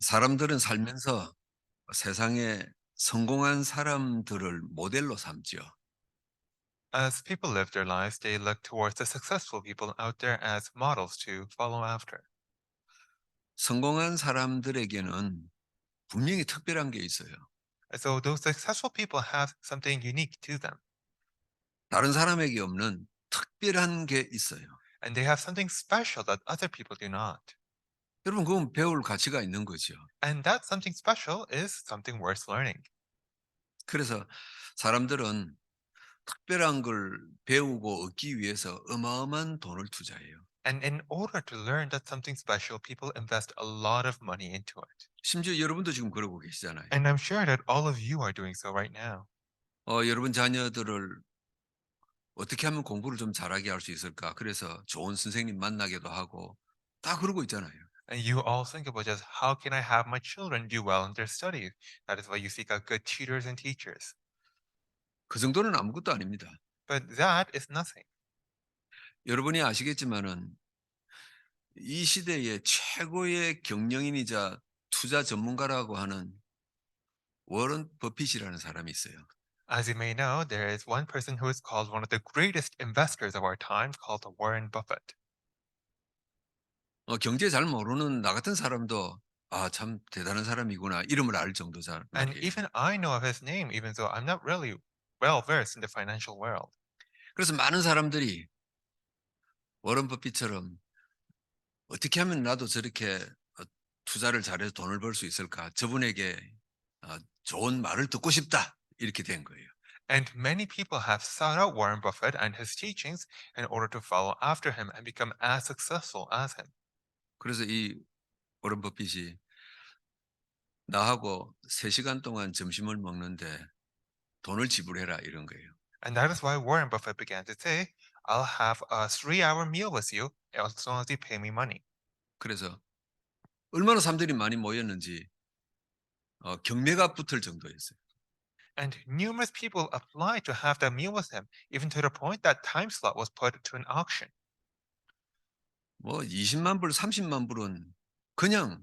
사람들은 살면서 세상에 성공한 사람들을 모델로 삼지요. As people live their lives, they look towards the successful people out there as models to follow after. 성공한 사람들에게는 분명히 특별한 게 있어요. And so those successful people have something unique to them, 다른 사람에게 없는 특별한 게 있어요. and they have something special that other people do not. 여러분, 그건 배울 가치가 있는 거죠. And that something special is something worth learning. 그래서 사람들은 특별한 걸 배우고 얻기 위해서 어마어마한 돈을 투자해요. And in order to learn that something special, people invest a lot of money into it. 심지어 여러분도 지금 그러고 계시잖아요. And I'm sure that all of you are doing so right now. 여러분 자녀들을 어떻게 하면 공부를 좀 잘하게 할 수 있을까? 그래서 좋은 선생님 만나기도 하고 다 그러고 있잖아요. And you all think about just how can I have my children do well in their studies? That is why you seek out good tutors and teachers. 그 정도는 아무것도 아닙니다. But that is nothing. 여러분이 아시겠지만은 이 시대의 최고의 경영인이자 투자 전문가라고 하는 워런 버핏이라는 사람이 있어요. As you may know, there is one person who is called one of the greatest investors of our time called Warren Buffett. 경제 잘 모르는 나 같은 사람도 아, 참 대단한 사람이구나 이름을 알 정도자 And 말이에요. even I know of his name, even though I'm not really well versed in the financial world. 그래서 많은 사람들이 워런 버핏처럼 어떻게 하면 나도 저렇게 투자를 잘해서 돈을 벌 수 있을까? 저분에게 좋은 말을 듣고 싶다. 이렇게 된 거예요. And many people have sought out Warren Buffett and his teachings in order to follow after him and become as successful as him. 그래서 이 워런 버핏이 나하고 3시간 동안 점심을 먹는데 돈을 지불해라 이런 거예요. And that is why Warren Buffett began to say, I'll have a 3-hour meal with you as long as you pay me money. 그래서 얼마나 사람들이 많이 모였는지 경매가 붙을 정도였어요. And numerous people applied to have that meal with him, even to the point that time slot was put to an auction. 뭐 20만 불, 30만 불은 그냥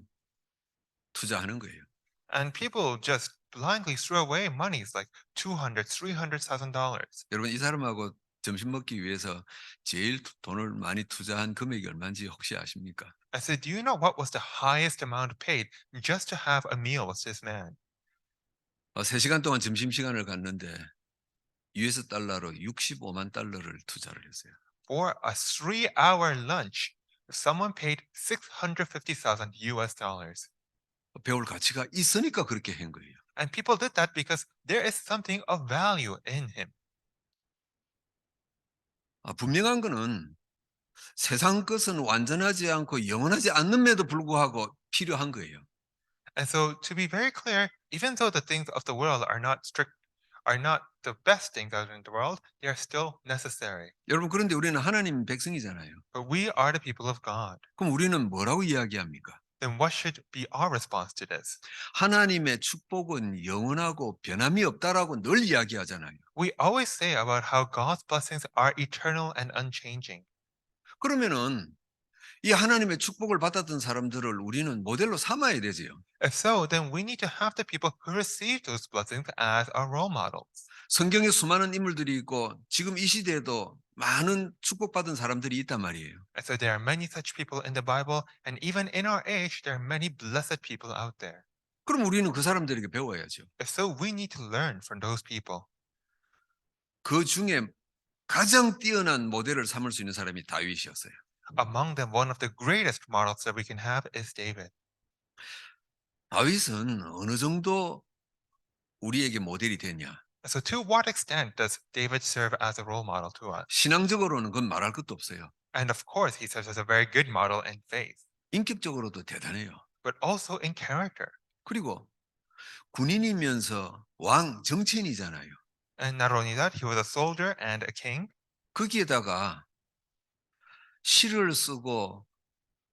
투자하는 거예요. And people just blindly threw away monies like 200, $300,000. 여러분 이 사람하고 점심 먹기 위해서 제일 돈을 많이 투자한 금액이 얼마인지 혹시 아십니까? I said, do you know what was the highest amount paid just to have a meal with this man? 3시간 동안 점심시간을 갔는데 US 달러로 65만 달러를 투자를 했어요. For a 3-hour lunch, someone paid 650,000 US dollars. 배울 가치가 있으니까 그렇게 한 거예요. And people did that because there is something of value in him. 분명한 거는 세상 것은 완전하지 않고 영원하지 않음에도 불구하고 필요한 거예요. And so to be very clear, even though the things of the world are not the best things out in the world, they are still necessary. 여러분 그런데 우리는 하나님 백성이잖아요. But we are the people of God. 그럼 우리는 뭐라고 이야기합니까? Then what should be our response to this? 하나님의 축복은 영원하고 변함이 없다라고 늘 이야기하잖아요. We always say about how God's blessings are eternal and unchanging. 그러면은 이 하나님의 축복을 받았던 사람들을 우리는 모델로 삼아야 되지요. If so, then we need to have the people who receive those blessings as our role models. 성경에 수많은 인물들이 있고 지금 이 시대에도 많은 축복받은 사람들이 있단 말이에요. And so there are many such people in the Bible, and even in our age, there are many blessed people out there. 그럼 우리는 그 사람들에게 배워야죠. If so, we need to learn from those people. 그 중에 가장 뛰어난 모델을 삼을 수 있는 사람이 다윗이었어요. Among them, one of the greatest models that we can have is David. 다윗은 어느 정도 우리에게 모델이 되냐? So, to what extent does David serve as a role model to us? 신앙적으로는 그건 말할 것도 없어요. And of course, he serves as a very good model in faith, 인격적으로도 대단해요. but also in character. 그리고 군인이면서 왕 정치인이잖아요. And not only that, he was a soldier and a king, 거기에다가 시를 쓰고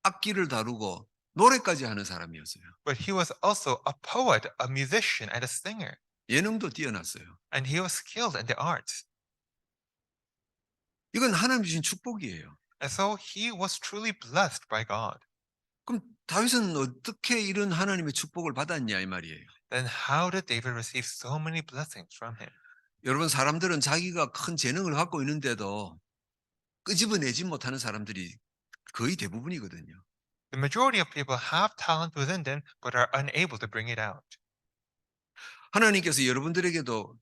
악기를 다루고 노래까지 하는 사람이었어요. but he was also a poet, a musician, and a singer. 예능도 뛰어났어요. And he was skilled in the arts. 이건 하나님 주신 축복이에요. And so he was truly blessed by God. 그럼 다윗은 어떻게 이런 하나님의 축복을 받았냐 이 말이에요. Then how did David receive so many blessings from him? 여러분 사람들은 자기가 큰 재능을 갖고 있는데도 끄집어내지 못하는 사람들이 거의 대부분이거든요. The majority of people have talent within them but are unable to bring it out. 하나님께서 여러분들에게도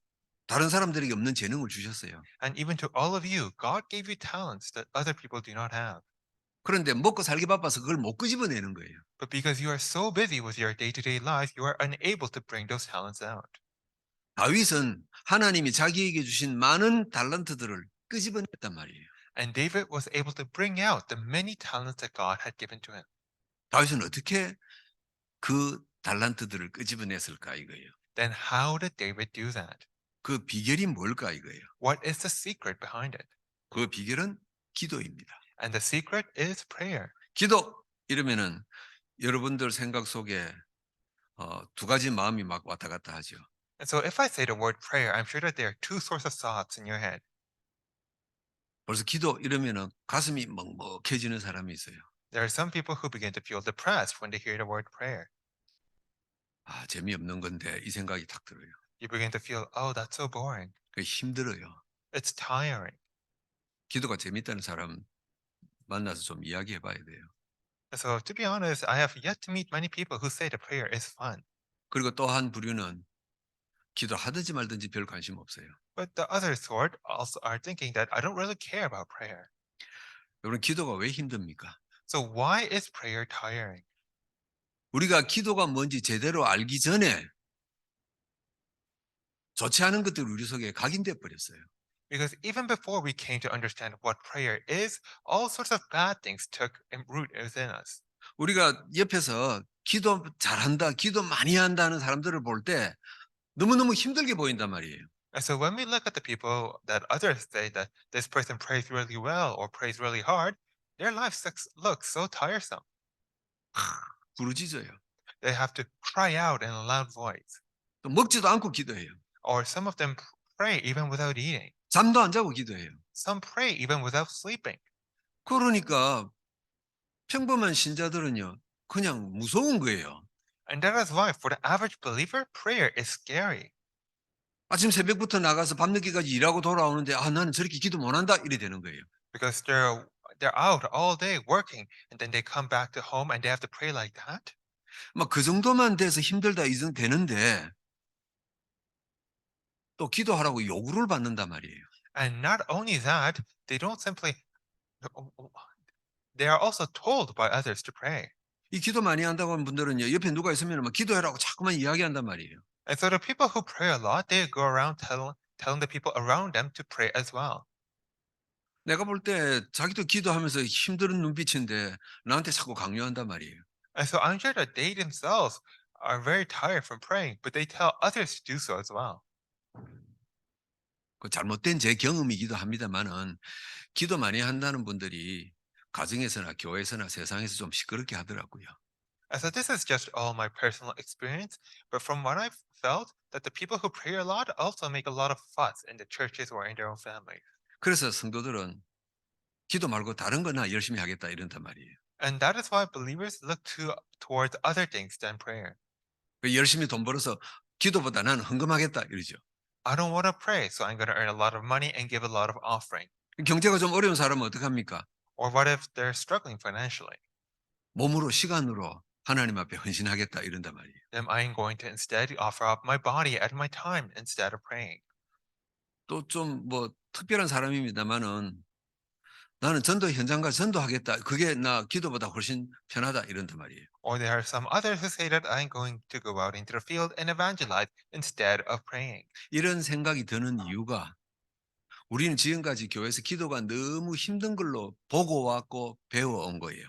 다른 사람들에게 없는 재능을 주셨어요. And even to all of you, God gave you talents that other people do not have. 그런데 먹고 살기 바빠서 그걸 못 끄집어내는 거예요. But because you are so busy with your day-to-day life, you are unable to bring those talents out. 다윗은 하나님이 자기에게 주신 많은 달란트들을 끄집어냈단 말이에요. And David was able to bring out the many talents that God had given to him. 다윗은 어떻게 그 달란트들을 끄집어냈을까 이거예요. Then how did David do that? 그 비결이 뭘까 이거예요. What is the secret behind it? 그 비결은 기도입니다. And the secret is prayer. 기도 이러면은 여러분들 생각 속에 두 가지 마음이 막 왔다 갔다 하죠. And so if I say the word prayer, I'm sure that there are two sorts of thoughts in your head. 벌써 기도 이러면은 가슴이 먹먹해지는 사람이 있어요. There are some people who begin to feel depressed when they hear the word prayer. 아, 재미없는 건데 이 생각이 탁 들어요. You begin to feel, oh, that's so boring. 그 힘들어요. It's tiring. 기도가 재밌다는 사람 만나서 좀 이야기해 봐야 돼요. And so to be honest, I have yet to meet many people who say the prayer is fun. 그리고 또 한 부류는 기도하든지 말든지 별 관심 없어요. But the other sort also are thinking that I don't really care about prayer. 여러분 기도가 왜 힘듭니까? So why is prayer tiring? 우리가 기도가 뭔지 제대로 알기 전에 좋지 않은 것들이 우리 속에 각인돼 버렸어요. Because even before we came to understand what prayer is, all sorts of bad things took root within us. 우리가 옆에서 기도 잘한다, 기도 많이 한다는 사람들을 볼 때 너무너무 힘들게 보인단 말이에요. And so when we look at the people that others say that this person prays really well or prays really hard, their lives look so tiresome. 부르짖어요. They have to cry out in a loud voice. 또 먹지도 않고 기도해요. Or some of them pray even without eating. 잠도 안 자고 기도해요. Some pray even without sleeping. 그러니까 평범한 신자들은요, 그냥 무서운 거예요. And that is why for the average believer, prayer is scary. 아침 새벽부터 나가서 밤늦게까지 일하고 돌아오는데 아 나는 저렇게 기도 못한다 이래 되는 거예요. Because they're out all day working and then they come back to home and they have to pray like that. 막 그 정도만 돼서 힘들다 이 정도 되는데 또 기도하라고 요구를 받는단 말이에요. And not only that, they don't simply they are also told by others to pray. 이 기도 많이 한다고 하는 분들은요 옆에 누가 있으면 막 기도해라고 자꾸만 이야기한단 말이에요. And so the people who pray a lot, they go around telling the people around them to pray as well. 내가 볼 때 자기도 기도하면서 힘든 눈빛인데 나한테 자꾸 강요한단 말이에요. And so I'm sure that they themselves are very tired from praying, but they tell others to do so as well. 그 잘못된 제 경험이기도 합니다만은 기도 많이 한다는 분들이 가정에서나 교회에서나 세상에서 좀 시끄럽게 하더라고요. And so this is just all my personal experience, but from what I've felt, that the people who pray a lot also make a lot of fuss in the churches or in their own families. 그래서 성도들은 기도 말고 다른 거나 열심히 하겠다 이런단 말이에요. And that is why believers look towards other things than prayer. 그 열심히 돈 벌어서 기도보다 나는 헌금하겠다 이러죠. I don't want to pray, so I'm going to earn a lot of money and give a lot of offering. 경제가 좀 어려운 사람은 어떡합니까? Or what if they're struggling financially? 몸으로 시간으로 하나님 앞에 헌신하겠다 이런단 말이에요. Then I'm going to instead offer up my body and my time instead of praying. 또 좀 뭐 특별한 사람입니다만은 나는 전도 현장 가서 전도하겠다. 그게 나 기도보다 훨씬 편하다 이런단 말이에요. Or there are some others who say that I'm going to go out into the field and evangelize instead of praying. 이런 생각이 드는 이유가 우리는 지금까지 교회에서 기도가 너무 힘든 걸로 보고 왔고 배워온 거예요.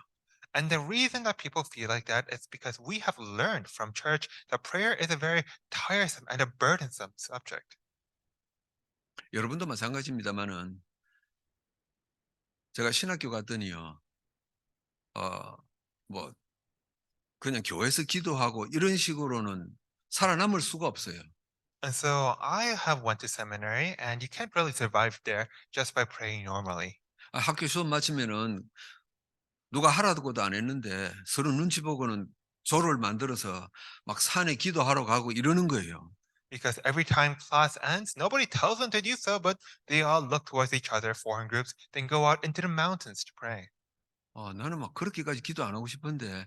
And the reason that people feel like that is because we have learned from church that prayer is a very tiresome and a burdensome subject. 여러분도 마찬가지입니다만은 제가 신학교 갔더니요. 뭐 그냥 교회에서 기도하고 이런 식으로는 살아남을 수가 없어요. And so I have went to seminary and you can't really survive there just by praying normally. 학교 수업 마치면은 누가 하라고도 안 했는데 서로 눈치 보고는 조를 만들어서 막 산에 기도하러 가고 이러는 거예요. Because every time class ends, nobody tells them to do so, but they all look towards each other, foreign groups, then go out into the mountains to pray. 나는 막 그렇게까지 기도 안 하고 싶은데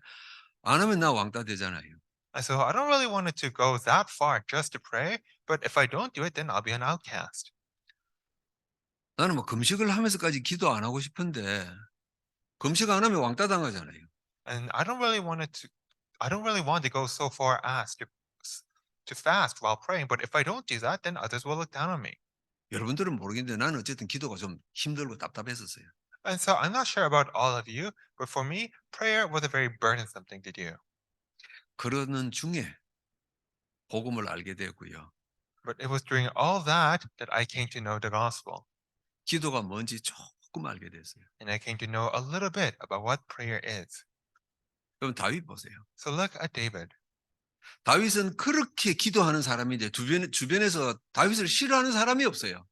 안 하면 나 왕따 되잖아요. And so I don't really want it to go that far just to pray, but if I don't do it, then I'll be an outcast. 나는 뭐 금식을 하면서까지 기도 안 하고 싶은데 금식 안 하면 왕따 당하잖아요. And I don't really want to go so far as to fast while praying, but if I don't do that, then others will look down on me. 여러분들은 모르겠는데 나는 어쨌든 기도가 좀 힘들고 답답했었어요. And so I'm not sure about all of you, but for me, prayer was a very burdensome thing to do. 그러는 중에 복음을 알게 되고요. But it was during all that that I came to know the gospel. 기도가 뭔지 조금 알게 됐어요. And I came to know a little bit about what prayer is. 그럼 다윗 보세요. So look at David. 다윗은 그렇게 기도하는 사람인데 주변에서 다윗을 싫어하는 사람이 없어요.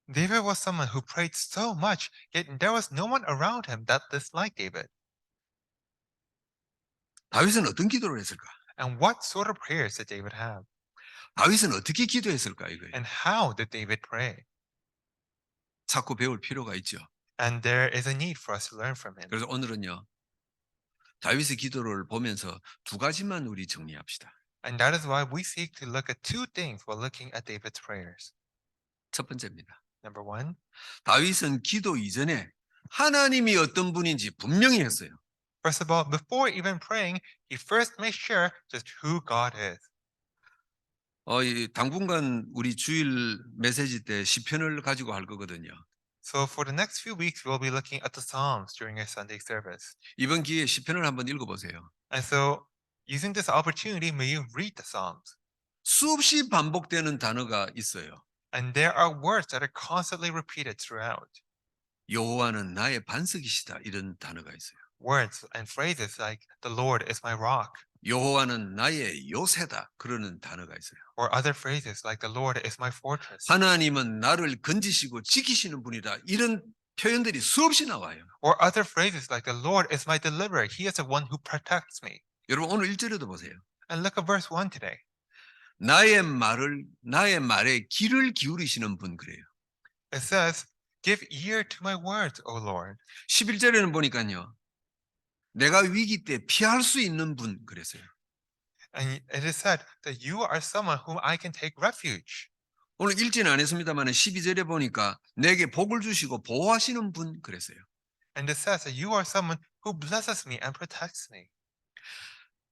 David was someone who prayed so much, yet there was no one around him that disliked David. 다윗은 어떤 기도를 했을까? And what sort of prayers did David have? 다윗은 어떻게 기도했을까 이거예요. And how did David pray? 자꾸 배울 필요가 있죠. And there is a need for us to learn from him. 그래서 오늘은요. 다윗의 기도를 보면서 두 가지만 우리 정리합시다. And that is why we seek to look at two things while looking at David's prayers. 첫 번째입니다. Number one, 다윗은 기도 이전에 하나님이 어떤 분인지 분명히 했어요. first of all, before even praying, he first made sure just who God is. 당분간 우리 주일 메시지 때 시편을 가지고 할 거거든요. So for the next few weeks, we'll be looking at the Psalms during our Sunday service. 이번 기회에 시편을 한번 읽어보세요. And so, using this opportunity, may you read the Psalms. 수없이 반복되는 단어가 있어요. And there are words that are constantly repeated throughout. 여호와는 나의 반석이시다 이런 단어가 있어요. Words and phrases like, the Lord is my rock, 여호와는 나의 요새다 그러는 단어가 있어요. or other phrases like, the Lord is my fortress, 하나님은 나를 건지시고 지키시는 분이다 이런 표현들이 수없이 나와요. or other phrases like, the Lord is my deliverer, he is the one who protects me. 여러분 오늘 1절에도 보세요. And look at verse 1 today. 나의 말에 귀를 기울이시는 분 그래요. It says, give ear to my words, O Lord. 11절에는 보니까요. 내가 위기 때 피할 수 있는 분 그랬어요. And it is said that you are someone whom I can take refuge. 오늘 읽지는 않았습니다만 12절에 보니까 내게 복을 주시고 보호하시는 분 그랬어요. And it says that you are someone who blesses me and protects me.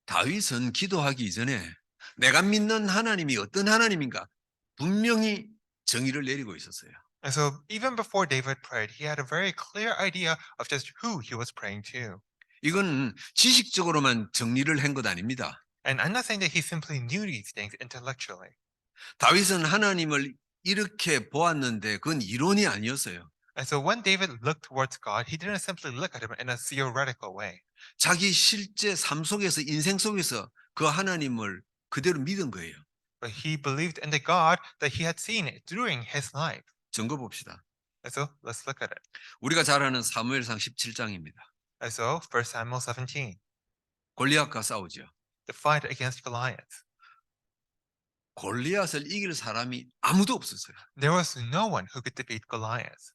다윗은 기도하기 이전에 내가 믿는 하나님이 어떤 하나님인가 분명히 정의를 내리고 있었어요. And so even before David prayed, he had a very clear idea of just who he was praying to. 이건 지식적으로만 정리를 한 것 아닙니다. And I'm not saying that he simply knew these things intellectually. 다윗은 하나님을 이렇게 보았는데 그건 이론이 아니었어요. And so when David looked towards God, he didn't simply look at him in a theoretical way. 자기 실제 삶 속에서 인생 속에서 그 하나님을 그대로 믿은 거예요. But he believed in the God that he had seen during his life. 증거 봅시다. And so let's look at it. 우리가 잘 아는 사무엘상 17장입니다. And so 1 Samuel 17, 골리앗과 싸우죠. the fight against Goliath. 골리앗을 이길 사람이 아무도 없었어요. There was no one who could defeat Goliath.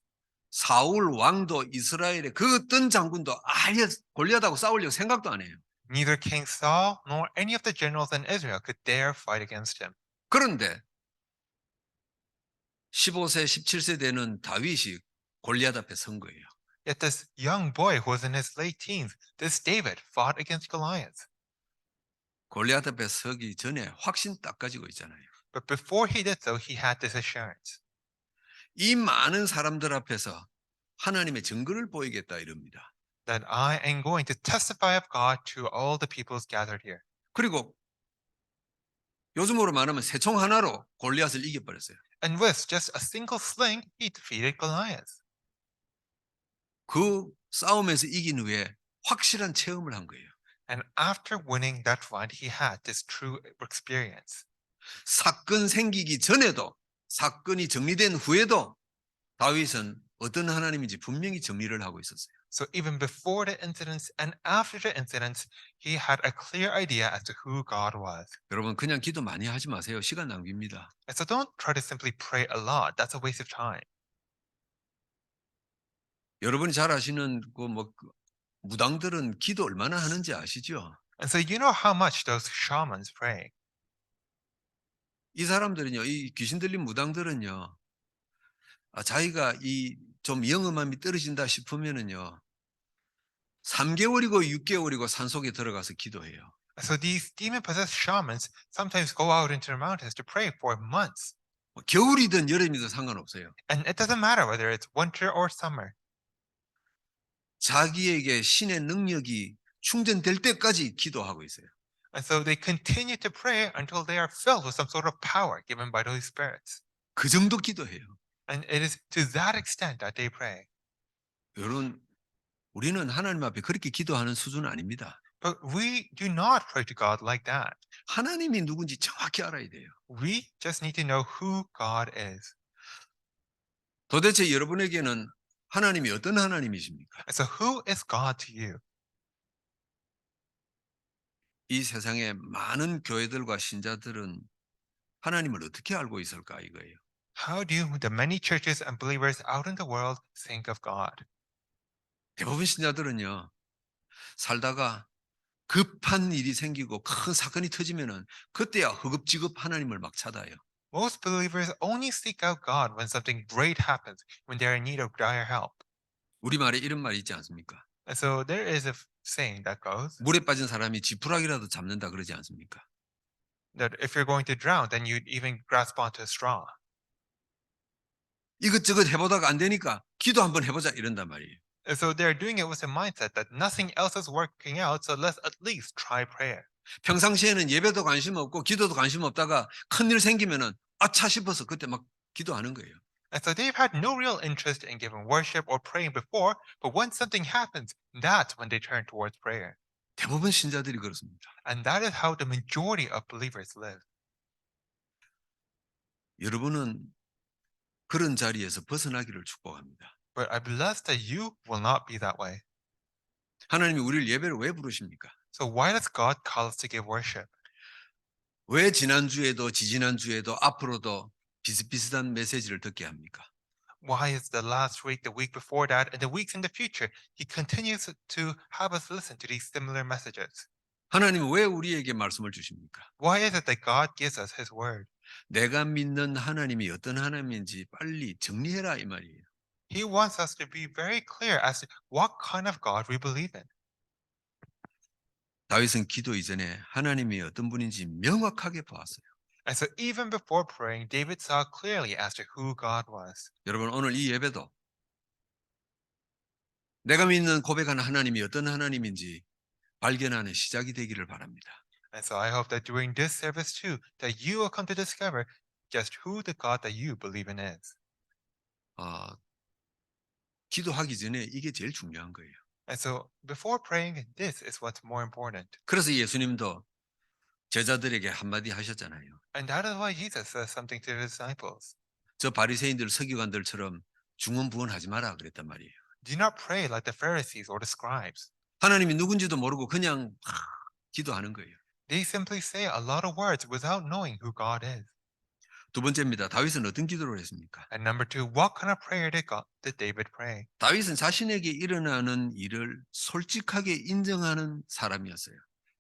사울 왕도 이스라엘의 그 어떤 장군도 아예 골리앗하고 싸우려고 생각도 안 해요. Neither King Saul nor any of the generals in Israel could dare fight against him. 그런데 15세, 17세 되는 다윗이 골리앗 앞에 선 거예요. Yet this young boy who was in his late teens, this David, fought against Goliath. 골리앗 앞에 서기 전에 확신 딱 가지고 있잖아요. But before he did so, he had this assurance 이 많은 사람들 앞에서 하나님의 증거를 보이겠다 이럽니다. that I am going to testify of God to all the peoples gathered here. 그리고 요즘으로 말하면 새총 하나로 골리앗을 이겨버렸어요. And with just a single sling, he defeated Goliath. 그 싸움에서 이긴 후에 확실한 체험을 한 거예요. And after winning that fight, he had this true experience. 사건 생기기 전에도 사건이 정리된 후에도 다윗은 어떤 하나님인지 분명히 정리를 하고 있었어요. So even before the incidents and after the incidents, he had a clear idea as to who God was. 여러분 그냥 기도 많이 하지 마세요. 시간 낭비입니다. And so don't try to simply pray a lot. That's a waste of time. 여러분이 잘 아시는 무당들은 기도 얼마나 하는지 아시죠? And so you know how much those shamans pray. 이 사람들은요, 이 귀신 들린 무당들은요, 자기가 이 좀 영험함이 떨어진다 싶으면은요, 3개월이고 6개월이고 산속에 들어가서 기도해요. So these demon-possessed shamans sometimes go out into the mountains to pray for months. 뭐 겨울이든 여름이든 상관없어요. And it doesn't matter whether it's winter or summer. 자기에게 신의 능력이 충전될 때까지 기도하고 있어요. And so they continue to pray until they are filled with some sort of power given by the Holy Spirit. 그 정도 기도해요. And it is to that extent that they pray. 여러분, 우리는 하나님 앞에 그렇게 기도하는 수준은 아닙니다. But we do not pray to God like that. 하나님이 누군지 정확히 알아야 돼요. We just need to know who God is. 도대체 여러분에게는 하나님이 어떤 하나님이십니까? And so who is God to you? 이 세상의 많은 교회들과 신자들은 하나님을 어떻게 알고 있을까 이거예요. How do the many churches and believers out in the world think of God? 대부분 신자들은요, 살다가 급한 일이 생기고 큰 사건이 터지면은 그때야 허겁지겁 하나님을 막 찾아요. Most believers only seek out God when something great happens, when they are in need of dire help. 우리말에 이런 말이 있지 않습니까? And so there is a saying that goes 물에 빠진 사람이 지푸라기라도 잡는다 그러지 않습니까? that if you're going to drown, then you'd even grasp onto a straw. 이것저것 해보다가 안 되니까 기도 한번 해보자 이런단 말이에요. And so they're doing it with the mindset that nothing else is working out, so let's at least try prayer. 평상시에는 예배도 관심 없고 기도도 관심 없다가 큰일 생기면은 아차 싶어서 그때 막 기도하는 거예요. And so they've had no real interest in giving worship or praying before, but when something happens, that's when they turn towards prayer. 대부분 신자들이 그렇습니다. And that is how the majority of believers live. 여러분은 그런 자리에서 벗어나기를 축복합니다. But I bless that you will not be that way. 하나님이 우리를 예배를 왜 부르십니까? So why does God call us to give worship? 왜 지난주에도 지지난주에도 앞으로도 비슷비슷한 메시지를 듣게 합니까? Why is the last week, the week before that, and the weeks in the future, He continues to have us listen to these similar messages? 하나님은 왜 우리에게 말씀을 주십니까? Why is it that God gives us His word? 내가 믿는 하나님이 어떤 하나님인지 빨리 정리해라 이 말이에요. He wants us to be very clear as to what kind of God we believe in. 다윗은 기도 이전에 하나님이 어떤 분인지 명확하게 보았어요. And so even before praying, David saw clearly as to who God was. 여러분 오늘 이 예배도 내가 믿는 고백하는 하나님이 어떤 하나님인지 발견하는 시작이 되기를 바랍니다. And so I hope that during this service too, that you will come to discover just who the God that you believe in is. 기도하기 전에 이게 제일 중요한 거예요. And so before praying, this is what's more important. 그래서 예수님도 제자들에게 한마디 하셨잖아요. And that is why Jesus says something to the disciples. 저 바리새인들 서기관들처럼 중언부언하지 마라 그랬단 말이에요. Do not pray like the Pharisees or the scribes. 하나님이 누군지도 모르고 그냥 기도하는 거예요. They simply say a lot of words without knowing who God is. 두 번째입니다. 다윗은 어떤 기도를 했습니까? And number two, what kind of prayer did David pray? 다윗은 자신에게 일어나는 일을 솔직하게 인정하는 사람이었어요.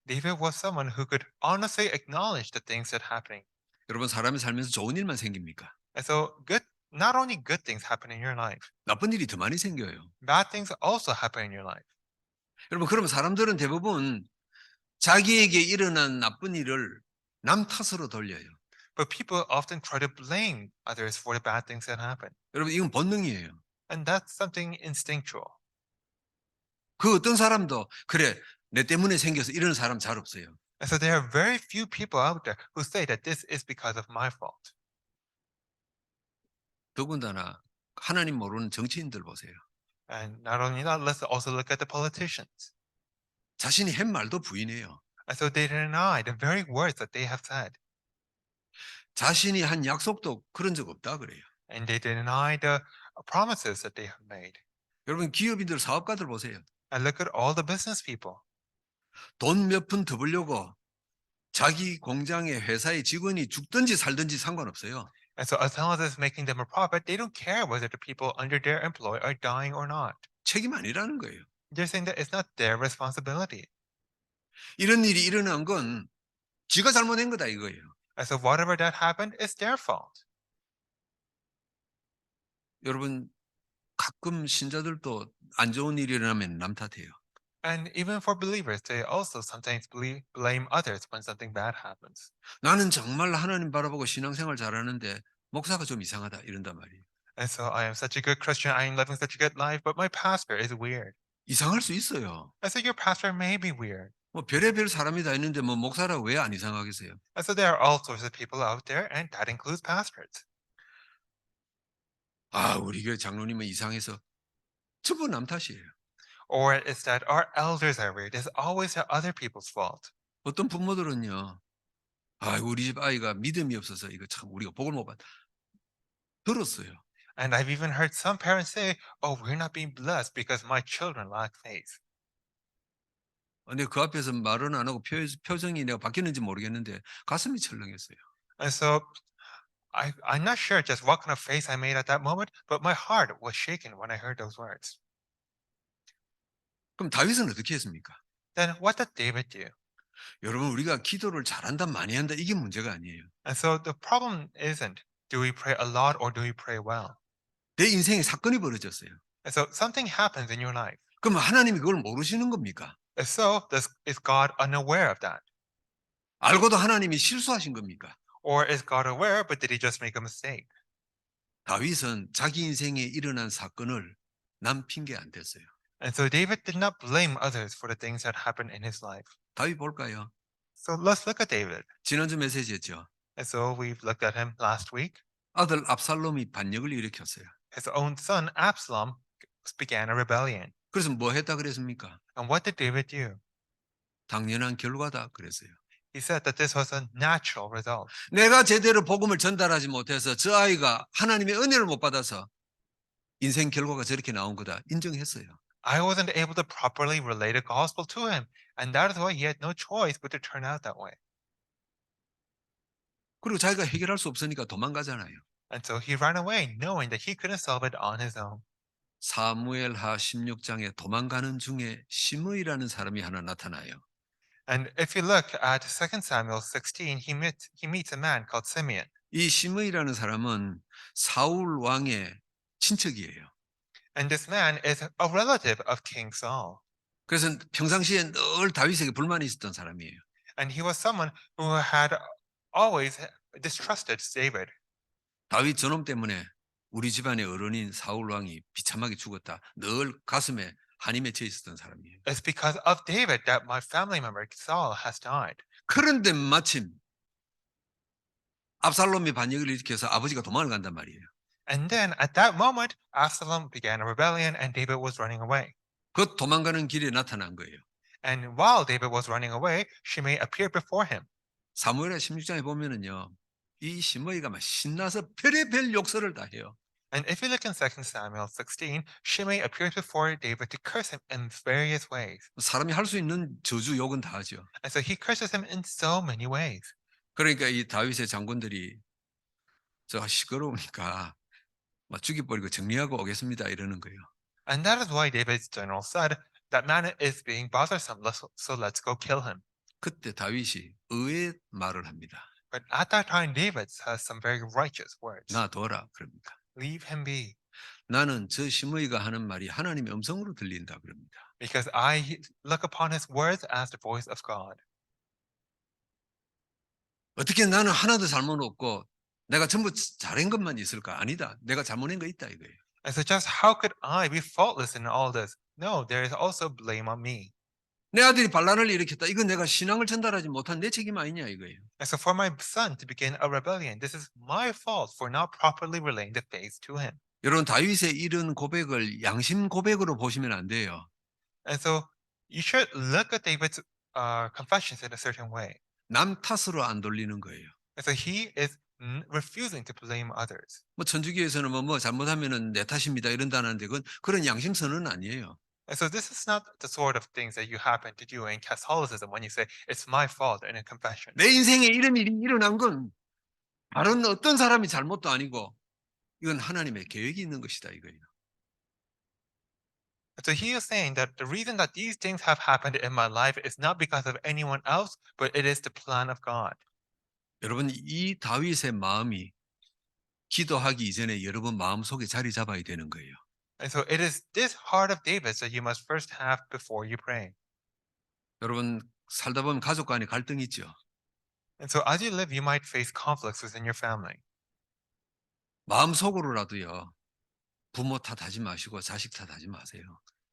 David was someone who could honestly acknowledge the things that happening. 여러분 사람이 살면서 좋은 일만 생깁니까? And so not only good things happen in your life, 나쁜 일이 더 많이 생겨요. bad things also happen in your life. 여러분 그러면 사람들은 대부분 자기에게 일어난 나쁜 일을 남 탓으로 돌려요. But people often try to blame others for the bad things that happen. 여러분 이건 본능이에요. And that's something instinctual. 그 어떤 사람도 그래 내 때문에 생겨서 이런 사람 잘 없어요. And so there are very few people out there who say that this is because of my fault. 더군다나 하나님 모르는 정치인들 보세요. And not only that, let's also look at the politicians. 자신이 한 말도 부인해요. And so they deny the very words that they have said. 자신이 한 약속도 그런 적 없다 그래요. And they deny the promises that they have made. 여러분 기업인들 사업가들 보세요. And look at all the business people. 돈 몇 푼 더 벌려고 자기 공장에 회사의 직원이 죽든지 살든지 상관없어요. And so as long as it's making them a profit, they don't care whether the people under their employ are dying or not. 책임 아니라는 거예요. They're saying that it's not their responsibility. 이런 일이 일어난 건 지가 잘못한 거다 이거예요. And so whatever that happened, it's their fault. 여러분 가끔 신자들도 안 좋은 일이 일어나면 남 탓해요. And even for believers, they also sometimes blame others when something bad happens. 나는 정말 하나님 바라보고 신앙생활 잘하는데 목사가 좀 이상하다 이런단 말이에요. And so I am such a good Christian, I am living such a good life, but my pastor is weird. 이상할 수 있어요. And so your pastor may be weird. 뭐 별의별 사람이 다 있는데 뭐 목사라 왜 안 이상하겠어요? And so there are all sorts of people out there, and that includes pastors. 아 우리 교회 장로님은 이상해서 전부 남 탓이에요. Or it's that our elders are weird. It's always the other people's fault. 어떤 부모들은요. 아 우리 집 아이가 믿음이 없어서 이거 참 우리가 복을 못 받. 들었어요. And I've even heard some parents say, oh, we're not being blessed because my children lack faith. 근데 그 앞에서 말은 안 하고 표정이 내가 바뀌는지 모르겠는데 가슴이 철렁했어요. And so I'm not sure just what kind of face I made at that moment, but my heart was shaken when I heard those words. 그럼 다윗은 어떻게 했습니까? Then what did David do? 여러분 우리가 기도를 잘한다 많이 한다 이게 문제가 아니에요. And so the problem isn't do we pray a lot or do we pray well? 내 인생에 사건이 벌어졌어요. And so something happens in your life. 그럼 하나님이 그걸 모르시는 겁니까? If so, is God unaware of that? 알고도 하나님이 실수하신 겁니까? Or is God aware, but did he just make a mistake? 다윗은 자기 인생에 일어난 사건을 남 핑계 안 댔어요. And so David did not blame others for the things that happened in his life. 다윗 볼까요? So let's look at David. 지난주 메시지였죠. And so we've looked at him last week. 아들 압살롬이 반역을 일으켰어요. His own son, Absalom, began a rebellion. 그래서 뭐 했다 그랬습니까? And what did David do? 당연한 결과다 그랬어요. He said that this was a natural result. 내가 제대로 복음을 전달하지 못해서 저 아이가 하나님의 은혜를 못 받아서 인생 결과가 저렇게 나온 거다 인정했어요. I wasn't able to properly relay the gospel to him, and that is why he had no choice but to turn out that way. 그리고 자기가 해결할 수 없으니까 도망가잖아요. And so he ran away, knowing that he couldn't solve it on his own. 사무엘하 16장에 도망가는 중에 시므이라는 사람이 하나 나타나요. And if you look at 2 Samuel 16, he meets a man called Simeon. 이 시므이라는 사람은 사울 왕의 친척이에요. And this man is a relative of King Saul. 그래서 평상시에 늘 다윗에게 불만이 있었던 사람이에요. And he was someone who had always distrusted David. 다윗 저놈 때문에 우리 집안의 어른인 사울 왕이 비참하게 죽었다. 늘 가슴에 한이 맺혀 있었던 사람이에요. It's because of David that my family member Saul has died. 그런데 마침 압살롬이 반역을 일으켜서 아버지가 도망을 간단 말이에요. And then at that moment, Absalom began a rebellion and David was running away. 그 도망가는 길에 나타난 거예요. And while David was running away, Shimei appeared before him. 사무엘하 16장에 보면은요. 이 시므이가 막 신나서 별의별 욕설을 다 해요. And if you look in 2 Samuel 16, Shimei appears before David to curse him in various ways. 사람이 할 수 있는 저주 욕은 다 하죠. And so he curses him in so many ways. 그러니까 이 다윗의 장군들이 저 시끄러우니까 막 죽여버리고 정리하고 오겠습니다 이러는 거예요. And that is why David's general said, that man is being bothersome, so let's go kill him. 그때 다윗이 의의 말을 합니다. But at that time, David says some very righteous words. 놔둬라 그럽니다. Leave him be, 나는 저 시므이가 하는 말이 하나님의 음성으로 들린다 그럽니다. because I look upon his words as the voice of God. 어떻게 나는 하나도 잘못 없고 내가 전부 잘한 것만 있을까? 아니다. 내가 잘못한 거 있다 이거예요. And so just how could I be faultless in all this? No, there is also blame on me. 내 아들이 반란을 일으켰다. 이건 내가 신앙을 전달하지 못한 내 책임 아니냐 이거예요. And so for my son to begin a rebellion, this is my fault for not properly relaying the faith to him. 여러분 다윗의 이런 고백을 양심 고백으로 보시면 안 돼요. And so you should look at David's confessions in a certain way. 남 탓으로 안 돌리는 거예요. And so he is refusing to blame others. 뭐 천주교에서는 뭐 잘못하면은 내 탓입니다 이런다는데 그건 그런 양심선언은 아니에요. And so this is not the sort of things that you happen to do in Catholicism when you say it's my fault in a confession. 내 인생에 이런 일이 일어난 건 다른 어떤 사람이 잘못도 아니고 이건 하나님의 계획이 있는 것이다 이거예요. And so he is saying that the reason that these things have happened in my life is not because of anyone else, but it is the plan of God. 여러분 이 다윗의 마음이 기도하기 이전에 여러분 마음속에 자리 잡아야 되는 거예요. And so it is this heart of David that you must first have before you pray. 여러분 살다 보면 가족 간에 갈등이 있죠. And so as you live, you might face conflicts within your family. 마음속으로라도요. 부모 탓하지 마시고 자식 탓하지 마세요.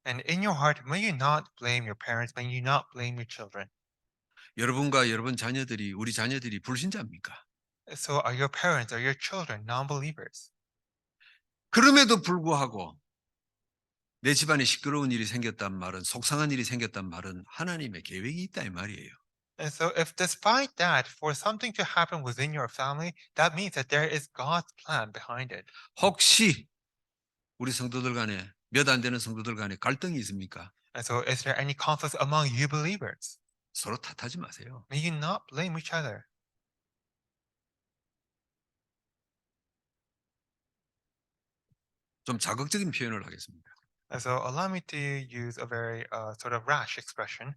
And in your heart, may you not blame your parents, may you not blame your children. 여러분과 여러분 자녀들이 우리 자녀들이 불신자입니까? So are your parents, are your children non-believers? 그럼에도 불구하고 내 집안에 시끄러운 일이 생겼단 말은 속상한 일이 생겼단 말은 하나님의 계획이 있다 이 말이에요. And so if despite that, for something to happen within your family, that means that there is God's plan behind it. 혹시 우리 성도들 간에 몇 안 되는 성도들 간에 갈등이 있습니까? And so is there any conflicts among you believers? 서로 탓하지 마세요. May you not blame each other. 좀 자극적인 표현을 하겠습니다. And so allow me to use a very sort of rash expression.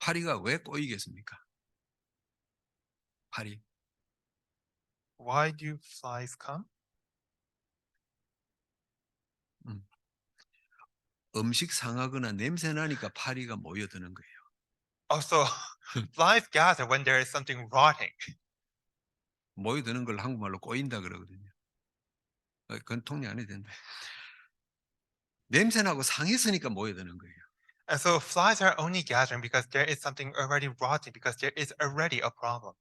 파리가 왜 꼬이겠습니까? 파리. Why do flies come? 음식 상하거나 냄새 나니까 파리가 모여드는 거예요. Also, flies gather when there is something rotting. 모여드는 걸 한국말로 꼬인다 그러거든요. 그건 통역 안 해도 된다. 냄새 나고 상했으니까 모여드는 거예요. And so flies are only gathering because there is something already rotting, because there is already a problem.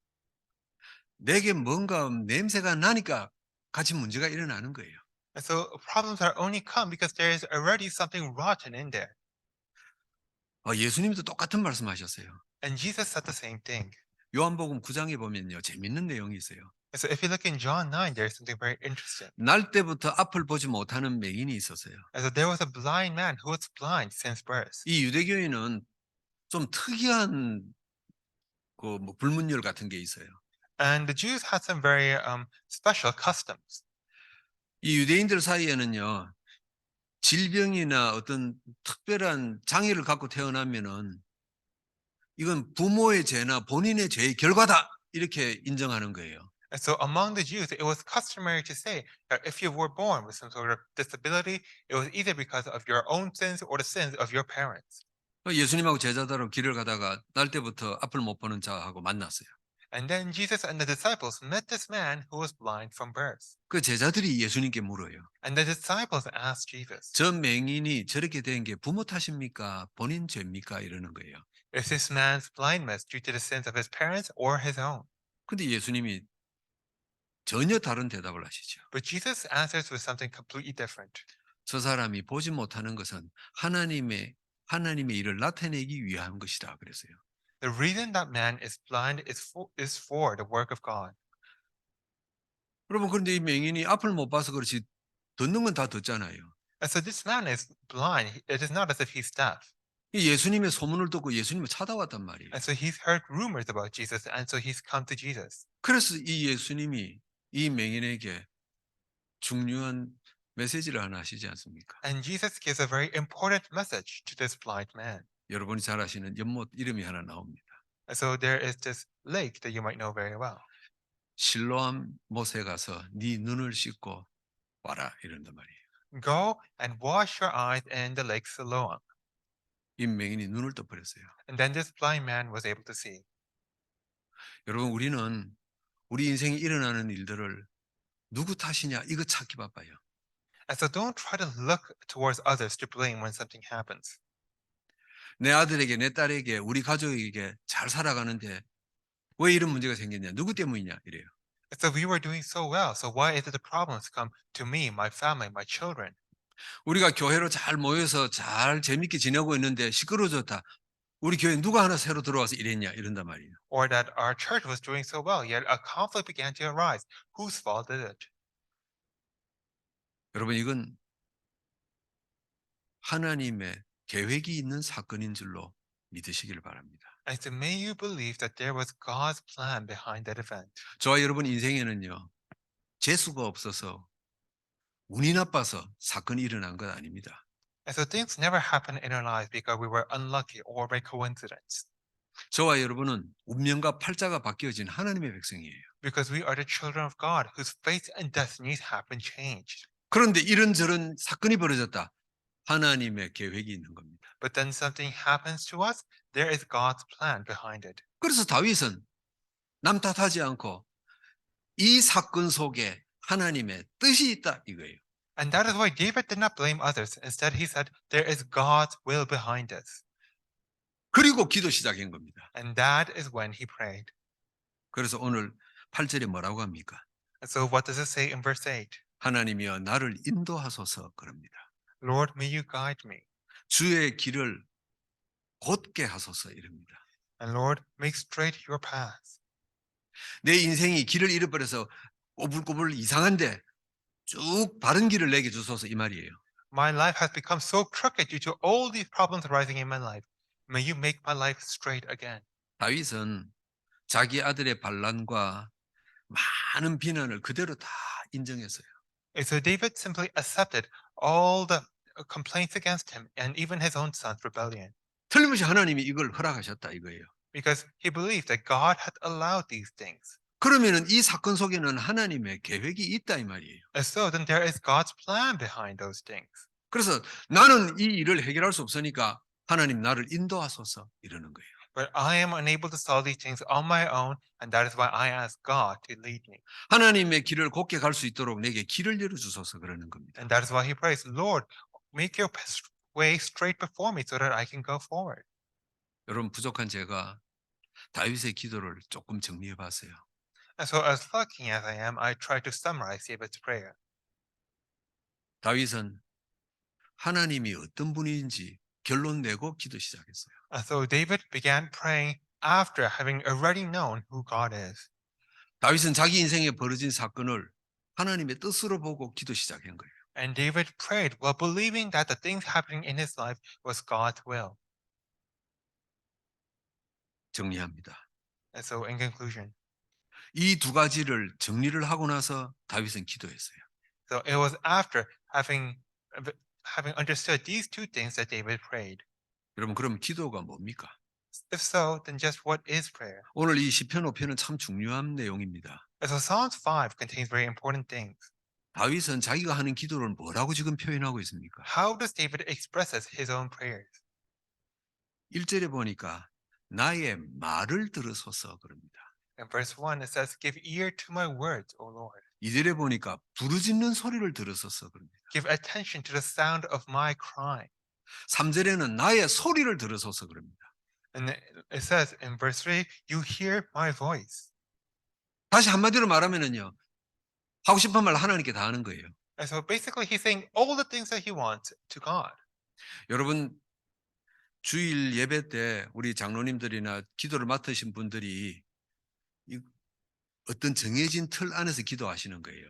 내게 뭔가 냄새가 나니까 같이 문제가 일어나는 거예요. And so problems are only come because there is already something rotten in there. 예수님도 똑같은 말씀하셨어요. And Jesus said the same thing. 요한복음 9장에 보면요. 재밌는 내용이 있어요. And so if you look in John 9, there is something very interesting. 날 때부터 앞을 보지 못하는 맹인이 있었어요. And so there was a blind man who was blind since birth. 이 유대교인은 좀 특이한 뭐 불문율 같은 게 있어요. And the Jews had some very special customs. 이 유대인들 사이에는요. 질병이나 어떤 특별한 장애를 갖고 태어나면은 이건 부모의 죄나 본인의 죄의 결과다 이렇게 인정하는 거예요. And so among the Jews, it was customary to say that if you were born with some sort of disability, it was either because of your own sins or the sins of your parents. 예수님하고 제자들은 길을 가다가 날 때부터 앞을 못 보는 자하고 만났어요. And then Jesus and the disciples met this man who was blind from birth. 그 제자들이 예수님께 물어요. And the disciples asked Jesus, 저 맹인이 저렇게 된 게 부모 탓입니까? 본인 죄입니까? 이러는 거예요. is this man's blindness due to the sins of his parents or his own? 근데 예수님이 전혀 다른 대답을 하시죠. But Jesus answers with something completely different. 저 사람이 보지 못하는 것은 하나님의 일을 나타내기 위한 것이다 그랬어요. The reason that man is blind is for the work of God. 여러분 그런데 이 맹인이 앞을 못 봐서 그렇지 듣는 건 다 듣잖아요. And so this man is blind. It is not as if he's deaf. 이 예수님의 소문을 듣고 예수님을 찾아왔단 말이에요. And so he's heard rumors about Jesus, and so he's come to Jesus. 그래서 이 예수님이 이 맹인에게 중요한 메시지를 하나 하시지 않습니까? And Jesus gives a very important message to this blind man. 여러분이 잘 아시는 연못 이름이 하나 나옵니다. And so there is this lake that you might know very well. 실로암 못에 가서 네 눈을 씻고 와라 이런단 말이에요. Go and wash your eyes in the lake Siloam. 이 맹인이 눈을 떠버렸어요. And then this blind man was able to see. 여러분 우리는 우리 인생에 일어나는 일들을 누구 탓이냐 이거 찾기 바빠요. And so don't try to look towards others to blame when something happens. 내 아들에게 내 딸에게 우리 가족에게 잘 살아가는데 왜 이런 문제가 생겼냐 누구 때문이냐 이래요. And so we were doing so well. So why is it the problems come to me, my family, my children? 우리가 교회로 잘 모여서 잘 재밌게 지내고 있는데 시끄러워졌다. 우리 교회 누가 하나 새로 들어와서 이랬냐 이런단 말이에요. Or that our church was doing so well, yet a conflict began to arise. Whose fault is it? 여러분 이건 하나님의 계획이 있는 사건인 줄로 믿으시기를 바랍니다. And so may you believe that there was God's plan behind that event. 저와 여러분 인생에는요. 재수가 없어서 운이 나빠서 사건이 일어난 것 아닙니다. And so things never happen in our lives because we were unlucky or by coincidence. 저와 여러분은 운명과 팔자가 바뀌어진 하나님의 백성이에요. Because we are the children of God whose fates and destinies have been changed. 그런데 이런저런 사건이 벌어졌다. 하나님의 계획이 있는 겁니다. But then something happens to us, there is God's plan behind it. 그래서 다윗은 남 탓하지 않고 이 사건 속에 하나님의 뜻이 있다 이거예요. And that is why David did not blame others. Instead, he said, there is God's will behind this. 그리고 기도 시작한 겁니다. And that is when he prayed. 그래서 오늘 8절에 뭐라고 합니까? And so what does it say in verse 8? 하나님이여 나를 인도하소서 그럽니다. Lord, may you guide me. 주의 길을 곧게 하소서 이럽니다. And Lord, make straight your path. 내 인생이 길을 잃어버려서 꼬불꼬불 이상한데 쭉 바른 길을 내게 주소서 이 말이에요. My life has become so crooked due to all these problems arising in my life. May you make my life straight again. 다윗은 자기 아들의 반란과 많은 비난을 그대로 다 인정했어요. And so David simply accepted all the complaints against him and even his own son's rebellion 틀림없이 하나님이 이걸 허락하셨다 이거예요. because he believed that God had allowed these things. 그러면은 이 사건 속에는 하나님의 계획이 있다 이 말이에요. And so then there is God's plan behind those things. 그래서 나는 이 일을 해결할 수 없으니까 하나님 나를 인도하소서 이러는 거예요. But I am unable to solve these things on my own, and that is why I ask God to lead me. 하나님의 길을 곧게 갈 수 있도록 내게 길을 열어 주소서 그러는 겁니다. And that is why he prays, Lord, make your way straight before me so that I can go forward. 여러분 부족한 제가 다윗의 기도를 조금 정리해 봤어요. And so as lucky as I am, I try to summarize David's prayer. 다윗은 하나님이 어떤 분인지 결론 내고 기도 시작했어요. And so David began praying after having already known who God is. 다윗은 자기 인생에 벌어진 사건을 하나님의 뜻으로 보고 기도 시작한 거예요. And David prayed while believing that the things happening in his life was God's will. 정리합니다. And so in conclusion, 이 두 가지를 정리를 하고 나서 다윗은 기도했어요. so it was after having understood these two things that David prayed. 여러분 그럼 기도가 뭡니까? If so, then just what is prayer? 오늘 이 시편 5편은 참 중요한 내용입니다. And so Psalms 5 contains very important things. 다윗은 자기가 하는 기도를 뭐라고 지금 표현하고 있습니까? How does David expresses his own prayers? 1절에 보니까 나의 말을 들으소서 그럽니다. In verse 1, it says, give ear to my words, O Lord. 2절에 보니까 부르짖는 소리를 들으소서 그럽니다. Give attention to the sound of my cry. 3절에는 나의 소리를 들으소서 그럽니다. And it says in verse 3, you hear my voice. 다시 한마디로 말하면은요. 하고 싶은 말 하나님께 다 하는 거예요. And so basically he's saying all the things that he wants to God. 여러분 주일 예배 때 우리 장로님들이나 기도를 맡으신 분들이 어떤 정해진 틀 안에서 기도하시는 거예요.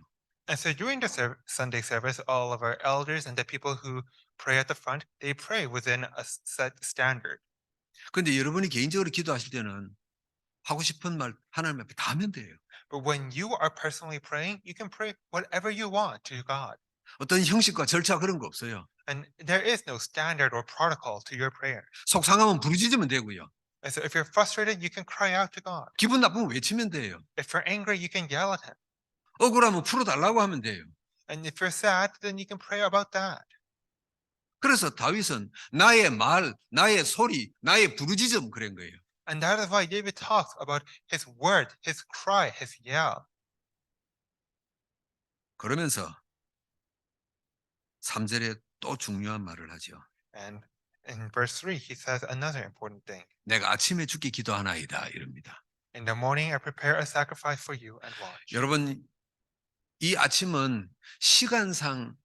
And so during the Sunday service, all of our elders and the people who pray at the front, they pray within a set standard. 그런데 여러분이 개인적으로 기도하실 때는 하고 싶은 말 하나님 앞에 다 하면 돼요. But when you are personally praying, you can pray whatever you want to God. 어떤 형식과 절차 그런 거 없어요. And there is no standard or protocol to your prayer. 속상하면 부르짖으면 되고요. And so if you're frustrated, you can cry out to God. 기분 나쁘면 외치면 돼요. If you're angry, you can yell at him. 억울하면 풀어달라고 하면 돼요. And if you're sad, then you can pray about that. 그래서 다윗은 나의 말, 나의 소리, 나의 부르짖음 그런 거예요. And that is why David talks about his word, his cry, his yell. 그러면서 3절에 또 중요한 말을 하죠. And in verse 3, he says another important thing. 내가 아침에 주께 기도하나이다 이럽니다. In the morning, I prepare a sacrifice for you and watch. 여러분 이 아침은 시간상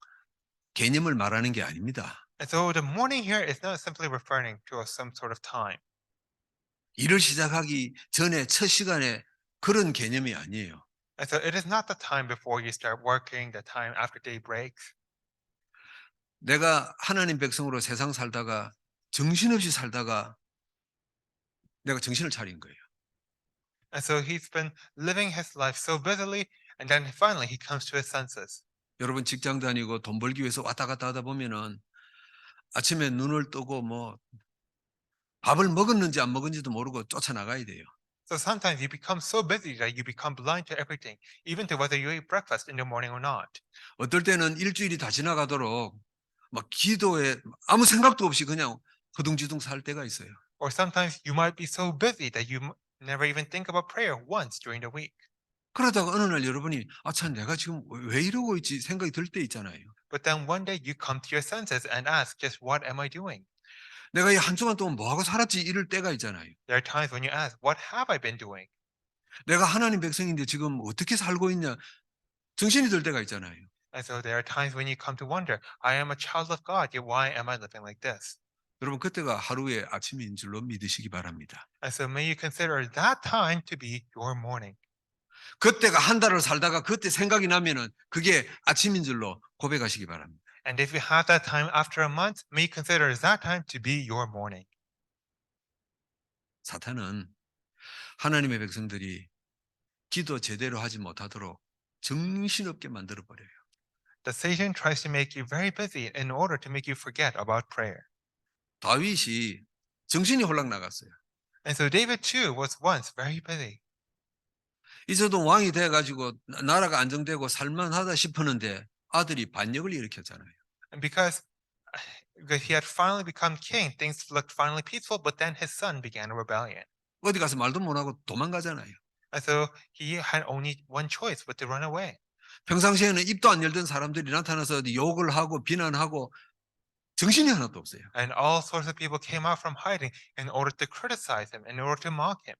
개념을 말하는 게 아닙니다. And so the morning here is not simply referring to some sort of time. 일을 시작하기 전에 첫 시간에 그런 개념이 아니에요. And so it is not the time before you start working, the time after day breaks. 내가 하나님 백성으로 세상 살다가 정신없이 살다가 내가 정신을 차린 거예요. And so he's been living his life so busily, and then finally he comes to his senses. 여러분 직장 다니고 돈 벌기 위해서 왔다 갔다 하다 보면은 아침에 눈을 뜨고 뭐 밥을 먹었는지 안 먹은지도 모르고 쫓아나가야 돼요. So sometimes you become so busy that you become blind to everything, even to whether you ate breakfast in the morning or not. 어떨 때는 일주일이 다 지나가도록 막 기도에 아무 생각도 없이 그냥 허둥지둥 살 때가 있어요. Or sometimes you might be so busy that you never even think about prayer once during the week. 그러다가 어느 날 여러분이 아 참 내가 지금 왜 이러고 있지 생각이 들 때 있잖아요. But then one day you come to your senses and ask, just what am I doing? 내가 이 한 주간 동안 뭐 하고 살았지 이럴 때가 있잖아요. There are times when you ask, what have I been doing? 내가 하나님 백성인데 지금 어떻게 살고 있냐 정신이 들 때가 있잖아요. And so there are times when you come to wonder, I am a child of God, yet why am I living like this? 여러분 그때가 하루의 아침인 줄로 믿으시기 바랍니다. And so may you consider that time to be your morning. 그때가 한 달을 살다가 그때 생각이 나면은 그게 아침인 줄로 고백하시기 바랍니다. And if you have that time after a month, may you consider that time to be your morning. 사탄은 하나님의 백성들이 기도 제대로 하지 못하도록 정신없게 만들어 버려요. The Satan tries to make you very busy in order to make you forget about prayer. 다윗이 정신이 홀랑 나갔어요. And so David too was once very busy. 이제도 왕이 돼 가지고 나라가 안정되고 살만하다 싶었는데 아들이 반역을 일으켰잖아요. And because he had finally become king, things looked finally peaceful, but then his son began a rebellion. 어디 가서 말도 못 하고 도망가잖아요. And so he had only one choice but to run away. 평상시에는 입도 안 열던 사람들이 나타나서 욕을 하고 비난하고 정신이 하나도 없어요. And all sorts of people came out from hiding in order to criticize him, in order to mock him.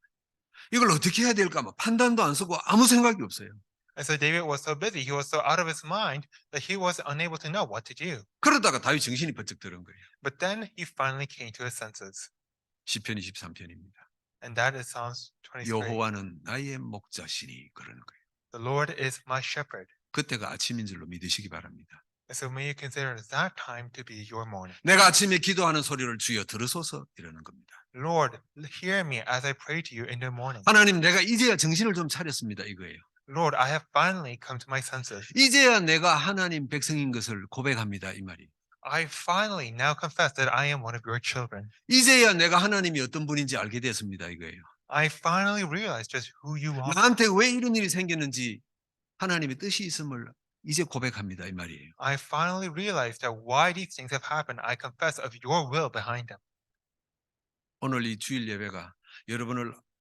이걸 어떻게 해야 될까 막 판단도 안 쓰고 아무 생각이 없어요. And so David was so busy, he was so out of his mind that he was unable to know what to do. 그러다가 다윗 정신이 번쩍 들은 거예요. But then he finally came to his senses. 시편 23편입니다. And that is Psalms 23. 여호와는 나의 목자시니 그러는 거예요. The Lord is my shepherd. 그때가 아침인 줄로 믿으시기 바랍니다. And so may you consider that time to be your morning. 내가 아침에 기도하는 소리를 주여 들으소서 이러는 겁니다. Lord, hear me as I pray to you in the morning. 하나님 내가 이제야 정신을 좀 차렸습니다 이거예요. Lord, I have finally come to my senses. 이제야 내가 하나님 백성인 것을 고백합니다 이 말이. I finally now confess that I am one of your children. 이제야 내가 하나님이 어떤 분인지 알게 됐습니다 이거예요. I finally realized just who you are. 나한테 왜 이런 일이 생겼는지 하나님의 뜻이 있음을 이제 고백합니다 이 말이에요. I finally realized that why these things have happened. I confess of your will behind them. 오늘 이 주일 예배가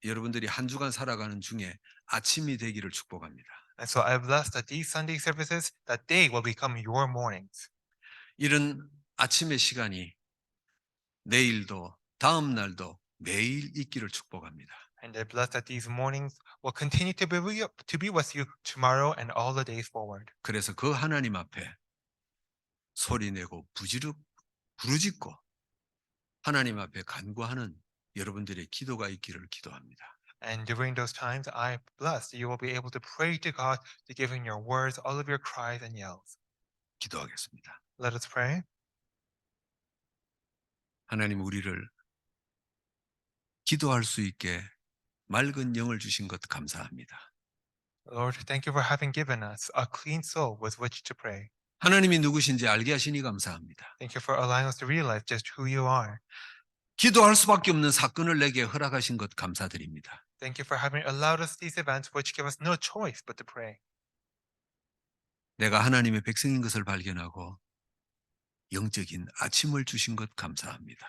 여러분들이 한 주간 살아가는 중에 아침이 되기를 축복합니다. And so I bless that these Sunday services, that they will become your mornings. 이런 아침의 시간이 내일도 다음 날도 매일 있기를 축복합니다. And I bless that these mornings will continue to be with you tomorrow and all the days forward. 그래서 그 하나님 앞에 소리내고 부르짖고 하나님 앞에 간구하는 여러분들의 기도가 있기를 기도합니다. And during those times, I bless that you will be able to pray to God, to give in your words, all of your cries and yells. 기도하겠습니다. Let us pray. 하나님 우리를 기도할 수 있게 맑은 영을 주신 것 감사합니다. Lord, thank you for having given us a clean soul with which to pray. 하나님이 누구신지 알게 하시니 감사합니다. Thank you for allowing us to realize just who you are. 기도할 수밖에 없는 사건을 내게 허락하신 것 감사드립니다. Thank you for having allowed us these events which give us no choice but to pray. 내가 하나님의 백성인 것을 발견하고 영적인 아침을 주신 것 감사합니다.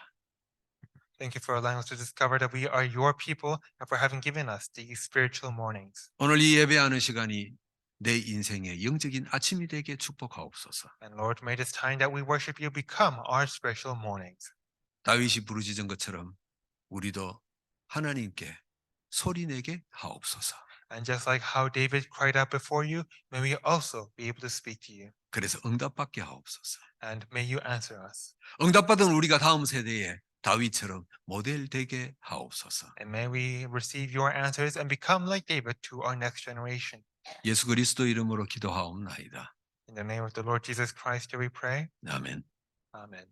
Thank you for allowing us to discover that we are your people and for having given us these spiritual mornings. 오늘 이 예배하는 시간이 내 인생의 영적인 아침이 되게 축복하옵소서. And Lord, may this time that we worship you become our spiritual mornings. 다윗이 부르짖은 것처럼 우리도 하나님께 소리내게 하옵소서. And just like how David cried out before you, may we also be able to speak to you. 그래서 응답받게 하옵소서. And may you answer us. 응답받은 우리가 다음 세대에 다윗처럼 모델 되게 하옵소서. And may we receive your answers and become like David to our next generation. 예수 그리스도 이름으로 기도하옵나이다. In the name of the Lord Jesus Christ, do we pray? 아멘. Amen.